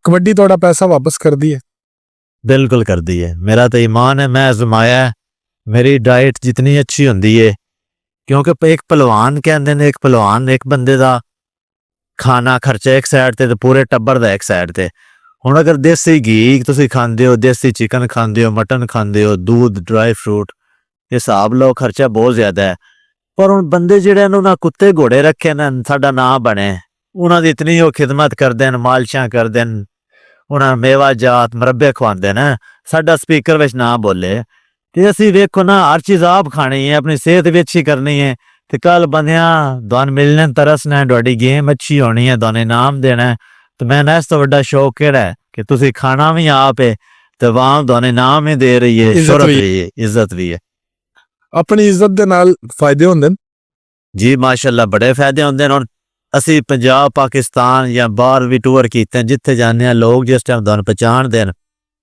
कबड्डी थोड़ा पैसा वापस कर दी है? बिल्कुल कर दी है। मेरा तो ईमान है, मैं आजमाया है। मेरी डाइट जितनी अच्छी होंदी है, क्योंकि एक पहलवान कहते हैं, एक पहलवान एक बंदे का खाना खर्चा एक साइड ते पूरे टब्बर का एक साइड ते। हुण अगर देसी घी तुसीं खांदे हो, देसी चिकन खांदे हो, मटन खांदे हो, दूध, ड्राई फ्रूट, हिसाब लो खर्चा बहुत ज्यादा है। पर हुण बंदे जिहड़े उन्हां कुत्ते घोड़े रखे न, साडा नां बने, उन्हां दी इतनी वो खिदमत करदे न, मालिशां करदे न, उन्हां मेवा जात मुरब्बे खवांदे न, साडा स्पीकर विच ना बोले ते असीं वेखो ना हर चीज़ आप खानी है, अपनी सेहत भी अच्छी करनी है। ते कल बंदियां तुहानूं मिलने तरसना है, तुहाडी गेम अच्छी होनी है, तुहानूं इनाम देना है। तो मैं ना इस तो वड्डा शौक केड़ा है कि तुसीं खाना भी आप है ते वाम तुहानूं इनाम ही दे रही है, इज्जत शोहरत भी। भी है, इज्जत भी है। अपनी इज्जत दे नाल फायदे हुंदे न? जी माशाअल्लाह बड़े फायदे होंदे न। हुण असीं पंजाब, पाकिस्तान या बाहर भी टूर कीते, जिथे जाने हैं लोग जिस टाइम तुहानूं पहचानदे न,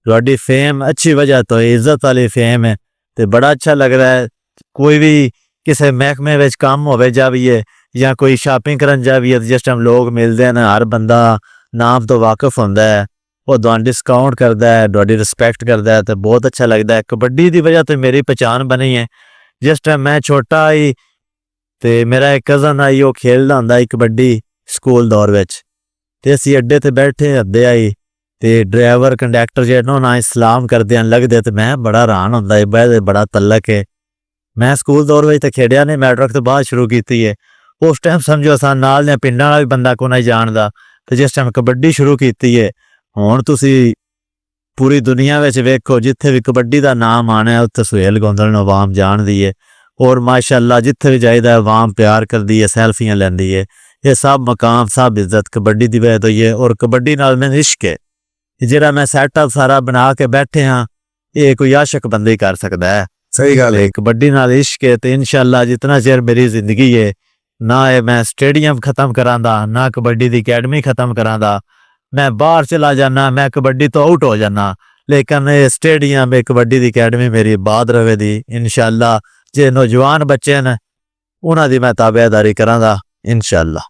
तुहाडी फेम अच्छी वजह तो इज्जत वाली फेम है, ते बड़ा अच्छा लग रहा है। कोई भी किसी महकमे विच काम होवे जाविए या कोई शॉपिंग करन जाविए, जिस टाइम लोग मिलते हैं, हर बंदा नाम तो वाकिफ होंदा है, वो तुहानूं डिस्काउंट करता है, तुहाडी रिस्पैक्ट करता है, तो बहुत अच्छा लगता है। कबड्डी की वजह तो मेरी पहचान बनी है। जिस टाइम मैं छोटा आई ते मेरा एक कज़न आई, वो खेलदा हुंदा ही कबड्डी स्कूल दौर विच, ते असीं अड्डे ते बैठे हद्दे आई ते ड्राइवर कंडक्टर जेह्ड़े ना उन्हां सलाम करदे लगदे, ते मैं बड़ा हैरान हुंदा ही, बड़ा तल्लक है। मैं स्कूल दौर विच ते खेडिया नहीं, मैट्रिक तो बाद शुरू कीती है। उस टाइम समझो असां नाल दे पिंडां वाला भी बंदा कोई नहीं जानदा, ते जिस टाइम कबड्डी शुरू कीती है, हुण तुसीं पूरी दुनिया विच वेखो, जिथे भी कबड्डी का नाम आना है उत्थे सुहेल गोंदल नूं अवाम जानदी है। और माशाअल्लाह जिथे भी जाइदा अवाम प्यार करदी है, सैल्फियां लैंदी है। ये सब मकाम, सब इज्जत कबड्डी की वजह तो ही है। और कबड्डी नाल मैनूं इश्क है, जिहड़ा मैं सैटअप सारा बना के बैठे हाँ, ये कोई आशक बंदा ही कर सकता है। सही गल है। कबड्डी नाल इश्क है, तो इंशाअल्लाह जितना चिर मेरी जिंदगी है, ना ये मैं स्टेडियम खत्म करांदा, ना कबड्डी की अकैडमी खत्म करांदा। मैं बाहर चला जाना, मैं कबड्डी तो आउट हो जाना, लेकिन ये स्टेडियम कबड्डी की अकैडमी मेरी बाद रवे दी। इंशाअल्लाह जे नौजवान बच्चे न उन्हां दी मैं ताबेदारी करांगा इंशाअल्लाह।